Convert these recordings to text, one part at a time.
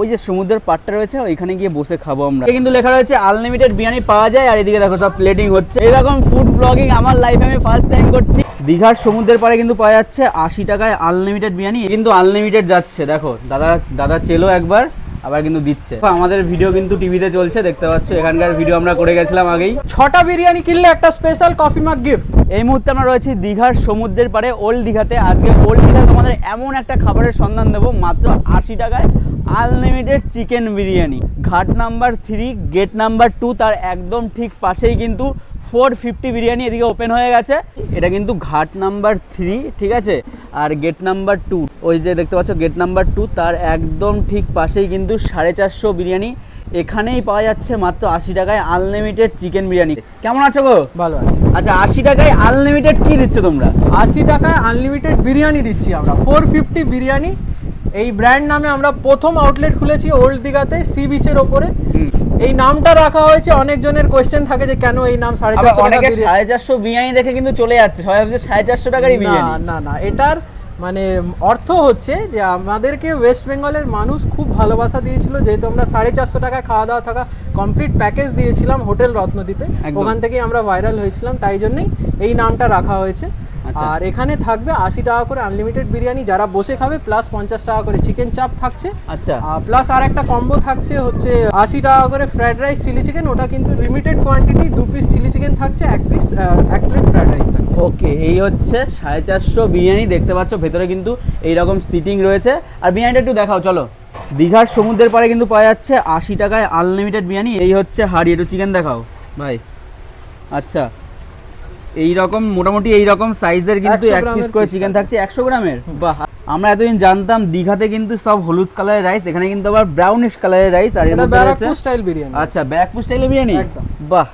ওই যে সমুদ্রের পাড়টা রয়েছে ওইখানে গিয়ে বসে খাবো আমরা। কিন্তু লেখা রয়েছে আনলিমিটেড বিরিয়ানি পাওয়া যায়, আর এদিকে দেখো সব প্লেটিং হচ্ছে। এরকম ফুড ব্লগিং আমার লাইফে আমি ফার্স্ট টাইম করছি। দীঘার সমুদ্রের পাড়ে কিন্তু পাওয়া যাচ্ছে 80 টাকায় আনলিমিটেড বিরিয়ানি, কিন্তু আনলিমিটেড যাচ্ছে। দেখো দাদা চেলো একবার, আবার কিন্তু দিচ্ছে। আমাদের ভিডিও কিন্তু টিভিতে চলছে, দেখতে পাচ্ছ। এখানকার ভিডিও আমরা করে গেছিলাম আগেই। 6টা বিরিয়ানি কিনলে একটা স্পেশাল কফি মাগ গিফট। এই মুহূর্তে আমরা রয়েছি দীঘার সমুদ্রের পাড়ে ওল্ড দীঘাতে। আজকে ওল্ড দীঘায় তোমাদের এমন একটা খাবারের সন্ধান দেবো মাত্র 80 টাকায় আনলিমিটেড চিকেন বিরিয়ানি। ঘাট নাম্বার 3 গেট নাম্বার 2 তার একদম ঠিক পাশেই কিন্তু 450 বিরিয়ানি এদিকে ওপেন হয়ে গেছে। এটা কিন্তু ঘাট নাম্বার 3, ঠিক আছে। আর গেট নাম্বার 2, ওই যে দেখতে পাচ্ছ গেট নাম্বার 2 তার একদম ঠিক পাশেই কিন্তু 450 বিরিয়ানি এখানেই পাওয়া যাচ্ছে মাত্র 80 টাকায় আনলিমিটেড চিকেন বিরিয়ানি। কেমন আছো গো? ভালো আছে। আচ্ছা, 80 টাকায় আনলিমিটেড কি দিচ্ছ তোমরা? 80 টাকায় আনলিমিটেড বিরিয়ানি দিচ্ছি আমরা। 450 বিরিয়ানি এই ব্র্যান্ড নামে আমরা প্রথম আউটলেট খুলেছি ওল্ড দীঘাতে, সি বিচের ওপরে। এই নামটা রাখা হয়েছে, অনেকজনের কোশ্চেন থাকে যে কেন এই নাম 450 টাকা। অনেকে 450 বিরিয়ানি দেখে কিন্তু চলে যাচ্ছে, সবাই ভাবছে 450 টাকারই বিরিয়ানি। না, এটার মানে অর্থ হচ্ছে যে আমাদেরকে ওয়েস্ট বেঙ্গলের মানুষ খুব ভালোবাসা দিয়েছিল, যেহেতু আমরা 450 টাকায় খাওয়া দাওয়া থাকা কমপ্লিট প্যাকেজ দিয়েছিলাম হোটেল রত্নদ্বীপে। ওখান থেকেই আমরা ভাইরাল হয়েছিলাম, তাই জন্যই এই নামটা রাখা হয়েছে। আর এখানে থাকবে 80 টাকা করে আনলিমিটেড বিরিয়ানি যারা বসে খাবে, প্লাস 50 টাকা করে চিকেন চাপ থাকছে। আচ্ছা, প্লাস আর একটা কম্বো থাকছে হচ্ছে 80 টাকা করে ফ্রাইড রাইস চিলি চিকেন। ওটা কিন্তু limited quantity, 2 piece chilli chicken থাকছে, 1 প্লেট ফ্রাইড রাইস থাকছে। ওকে, এই হচ্ছে 450 বিরিয়ানি। দেখতে পাচ্ছ ভেতরে কিন্তু এইরকম সিটিং রয়েছে। আর বিরিয়ানিটা একটু দেখাও চলো। দীঘার সমুদ্রের পাড়ে কিন্তু পাওয়া যাচ্ছে 80 টাকায় আনলিমিটেড বিরিয়ানি। এই হচ্ছে হাড়ি, একটু চিকেন দেখাও ভাই। আচ্ছা, এইরকম মোটামুটি এইরকম সাইজের কিন্তু 1 পিস করে চিকেন থাকছে 100 গ্রামের। বাহ, আমরা এতদিন জানতাম দীঘাতে কিন্তু সব হলুদ কালারের রাইস, এখানে কিন্তু আবার ব্রাউনিশ কালারের রাইস। আর এটা ব্যারাকপুর স্টাইল বিরিয়ানি। আচ্ছা, ব্যারাকপুর স্টাইলের বিরিয়ানি, একদম। বাহ।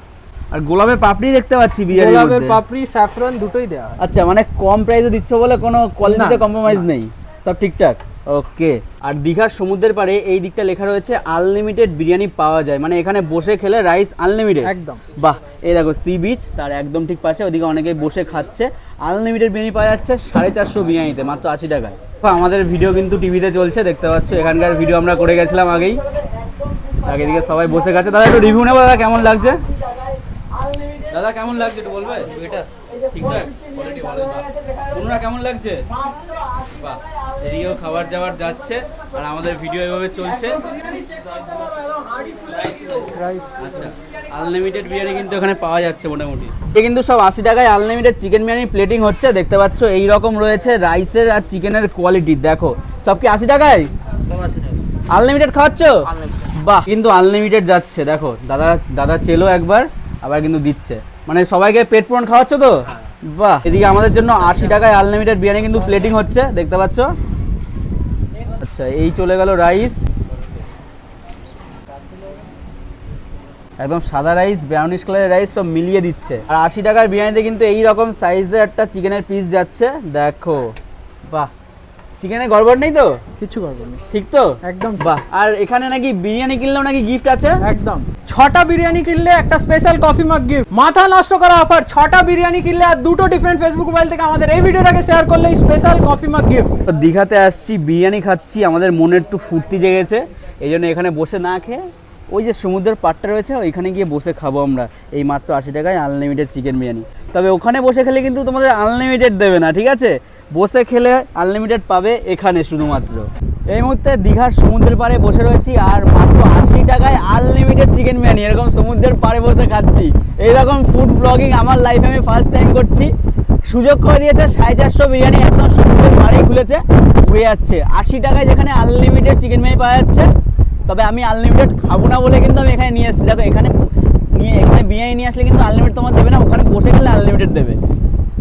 আর গোলাপের পাপড়ি দেখতে পাচ্ছি বিরিয়ানির মধ্যে। গোলাপের পাপড়ি, স্যাফরন দুটোই দেওয়া। আচ্ছা, মানে কম প্রাইসে দিচ্ছ বলে কোনো কোয়ালিটিতে কম্প্রোমাইজ নেই, সব ঠিকঠাক। ওকে। আর দীঘার সমুদ্রের পাড়ে এই দিকটা লেখা রয়েছে আনলিমিটেড বিরিয়ানি পাওয়া যায়, মানে এখানে বসে খেলে রাইস আনলিমিটেড। একদম। বাহ, এই দেখো সি বিচ তার একদম ঠিক পাশে, ওদিকে অনেকেই বসে খাচ্ছে। আনলিমিটেড বিরিয়ানি পাওয়া যাচ্ছে 450 বিরিয়ানিতে মাত্র 80 টাকায়। আমাদের ভিডিও কিন্তু টিভিতে চলছে, দেখতে পাচ্ছ। এখানকার ভিডিও আমরা করে গেছিলাম আগেই। এদিকে সবাই বসে খাচ্ছে। দাদা একটু রিভিউ নেবো, দাদা কেমন লাগছে? দাদা কেমন লাগছে একটু বলবে? এটা ঠিকঠাক কোয়ালিটি ভালো। কোনরা কেমন লাগছে? বাহ, এদিকেও খাবার যাওয়ার যাচ্ছে আর আমাদের ভিডিও এভাবে চলছে। আচ্ছা, আনলিমিটেড বিরিয়ানি কিন্তু এখানে পাওয়া যাচ্ছে মোটামুটি। এটা কিন্তু সব 80 টাকায় আনলিমিটেড চিকেন বিরিয়ানি প্লেটিং হচ্ছে, দেখতে পাচ্ছ। এই রকম রয়েছে রাইসের আর চিকেনের কোয়ালিটি, দেখো সব কি 80 টাকায় আনলিমিটেড খাওয়াচ্ছ? বাহ, কিন্তু আনলিমিটেড যাচ্ছে। দেখো দাদা চেলো একবার, আবার কিন্তু দিচ্ছে, মানে সবাইকে পেট পূরণ খাওয়াচ্ছ তো। বাহ, এদিকে আমাদের জন্য 80 টাকায় আনলিমিটেড বিরিয়ানি কিন্তু প্লেটিং হচ্ছে, দেখতে পাচ্ছ। আচ্ছা, এই চলে গেল রাইস, একদম সাদা রাইস, ব্রাউনিশ কালারের রাইস সব মিলিয়ে দিচ্ছে। আর 80 টাকার বিরিয়ানিতে কিন্তু এই রকম সাইজের একটা চিকেনের পিস যাচ্ছে, দেখো। বাহ, চিকেনে গড়বড় নেই তো? কিছু গড়বড় নেই, ঠিক তো? একদম। বাহ, আর এখানে নাকি বিরিয়ানি কিনলেও নাকি গিফট আছে? একদম। 6টা বিরিয়ানি কিনলে একটা স্পেশাল কফি মাগ গিফট। মাথা নষ্ট করা অফার। 6টা বিরিয়ানি কিনলে আর 2টো ডিফারেন্ট ফেসবুক মোবাইল থেকে আমাদের এই ভিডিওটাকে শেয়ার করলে স্পেশাল কফি মাগ গিফট। দীঘাতে আসছি, বিরিয়ানি খাচ্ছি, আমাদের মনে একটু ফুর্তি জেগেছে, এই জন্য এখানে বসে না খেয়ে ওই যে সমুদ্রের পাড়টা রয়েছে ওইখানে গিয়ে বসে খাবো আমরা এই মাত্র 80 টাকায় আনলিমিটেড চিকেন বিরিয়ানি। তবে ওখানে বসে খেলে কিন্তু তোমাদের আনলিমিটেড দেবে না, ঠিক আছে? বসে খেলে আনলিমিটেড পাবে এখানে শুধুমাত্র। এই মুহূর্তে দীঘার সমুদ্রের পাড়ে বসে রয়েছি আর মাত্র 80 টাকায় আনলিমিটেড চিকেন বিরিয়ানি এরকম সমুদ্রের পাড়ে বসে খাচ্ছি। এইরকম ফুড ব্লগিং আমার লাইফে আমি ফার্স্ট টাইম করছি। সুযোগ করে দিয়েছে 450 বিরিয়ানি, একদম সমুদ্রের পাড়েই খুলেছে, উড়ে যাচ্ছে 80 টাকায়, যেখানে আনলিমিটেড চিকেন বিরিয়ানি পাওয়া যাচ্ছে। তবে আমি আনলিমিটেড খাবো না বলে কিন্তু আমি এখানে নিয়ে এসেছি। দেখো, এখানে বিরিয়ানি নিয়ে আসলে কিন্তু আনলিমিটেড তোমার দেবে না, ওখানে বসে খেলে আনলিমিটেড দেবে।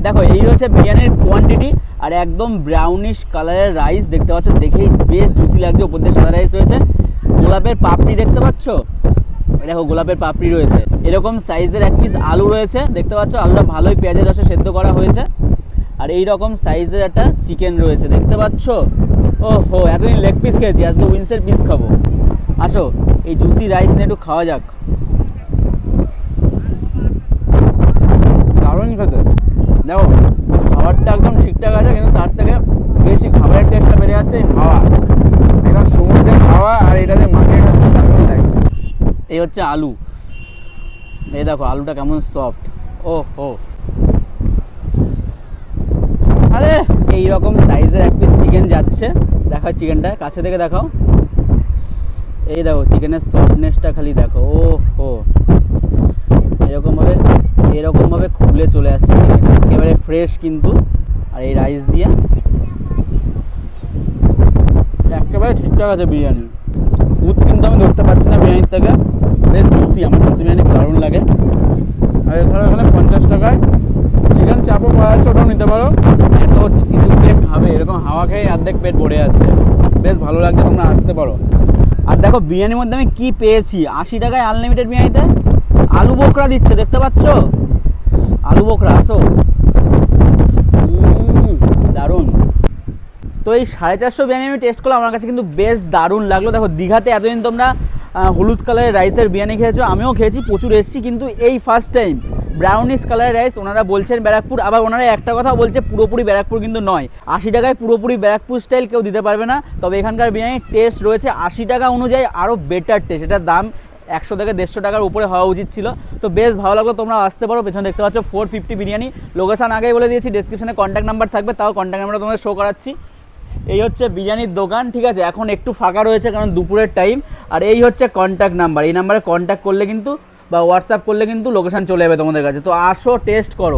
দেখো, এই রয়েছে বিরিয়ানির কোয়ান্টিটি আর একদম ব্রাউনিশ কালারের রাইস, দেখতে পাচ্ছ, দেখেই বেশ জুসি লাগছে। ওপর দিয়ে সাদা রাইস রয়েছে, গোলাপের পাপড়ি দেখতে পাচ্ছ, দেখো গোলাপের পাপড়ি রয়েছে, এরকম সাইজের 1 পিস আলু রয়েছে, দেখতে পাচ্ছ। আলুটা ভালোই পেঁয়াজের রসে সেদ্ধ করা হয়েছে। আর এই রকম সাইজের একটা চিকেন রয়েছে, দেখতে পাচ্ছ। ওহো, এতদিন লেগ পিস খেয়েছি, আজকে উইংসের পিস খাবো। আসো, এই জুসি রাইস নিয়ে একটু খাওয়া যাক। দারুণ খেতে। দেখো, খাবারটা একদম ঠিকঠাক আছে, কিন্তু তার থেকে বেশি খাবারের টেস্টটা বেড়ে যাচ্ছে হাওয়া। এখন সমুদ্রের হাওয়া আর এটাতে মাখিয়ে খাচ্ছে, দারুণ লাগছে। এই হচ্ছে আলু, এই দেখো আলুটা কেমন সফট। ও হো, আরে এইরকম সাইজের এক পিস চিকেন যাচ্ছে। দেখাও চিকেনটা কাছে থেকে দেখাও, এই দেখো চিকেনের সফটনেসটা খালি দেখো। ও হো, এরকমভাবে খুলে চলে আসছে চিকেন, একেবারে ফ্রেশ কিন্তু। আর এই রাইস দিয়ে একেবারে ঠিকঠাক আছে বিরিয়ানি। খুদ কিন্তু আমি ধরতে পারছি না বিরিয়ানির থেকে, বেশ জুসি। আমার জুসি বিরিয়ানি দারুণ লাগে। আর এছাড়া এখানে 50 টাকায় চিকেন চাপও পাওয়া যাচ্ছে, ওটাও নিতে পারো। এত কিছু কে খাবে, এরকম হাওয়া খেয়ে অর্ধেক পেট ভরে যাচ্ছে, বেশ ভালো লাগছে, তোমরা আসতে পারো। আর দেখো বিরিয়ানির মধ্যে আমি কি পেয়েছি, 80 টাকায় আনলিমিটেড বিরিয়ানিতে আলু বোকরা দিচ্ছে, দেখতে পাচ্ছ আলু বোকরা। আসো, দারুণ। তো এই 450 বিরিয়ানি আমি টেস্ট করলাম, আমার কাছে কিন্তু বেশ দারুণ লাগলো। দেখো দীঘাতে এতদিন তোমরা হলুদ কালারের রাইসের বিরিয়ানি খেয়েছো, আমিও খেয়েছি, প্রচুর এসেছি, কিন্তু এই ফার্স্ট টাইম ব্রাউনিশ কালারের রাইস। ওনারা বলছেন ব্যারাকপুর, আবার ওনারা একটা কথা বলছে পুরোপুরি ব্যারাকপুর কিন্তু নয়। 80 টাকায় পুরোপুরি ব্যারাকপুর স্টাইল কেউ দিতে পারবে না, তবে এখানকার বিরিয়ানির টেস্ট রয়েছে 80 টাকা অনুযায়ী আরও বেটার টেস্ট। এটার দাম 100 থেকে 150 টাকার উপরে হওয়া উচিত ছিল। তো বেশ ভালো লাগলো, তোমরা আসতে পারো। পেছনে দেখতে পাচ্ছ 450 বিরিয়ানি। লোকেশান আগেই বলে দিয়েছি, ডেসক্রিপশনে কন্ট্যাক্ট নাম্বার থাকবে, তাও কন্ট্যাক্ট নাম্বারটা তোমাদের শো করাচ্ছি। এই হচ্ছে বিরিয়ানির দোকান, ঠিক আছে। এখন একটু ফাঁকা রয়েছে কারণ দুপুরের টাইম। আর এই হচ্ছে কন্ট্যাক্ট নাম্বার, এই নাম্বারে কন্ট্যাক্ট করলে কিন্তু বা হোয়াটসঅ্যাপ করলে কিন্তু লোকেশান চলে যাবে তোমাদের কাছে। তো আসো, টেস্ট করো।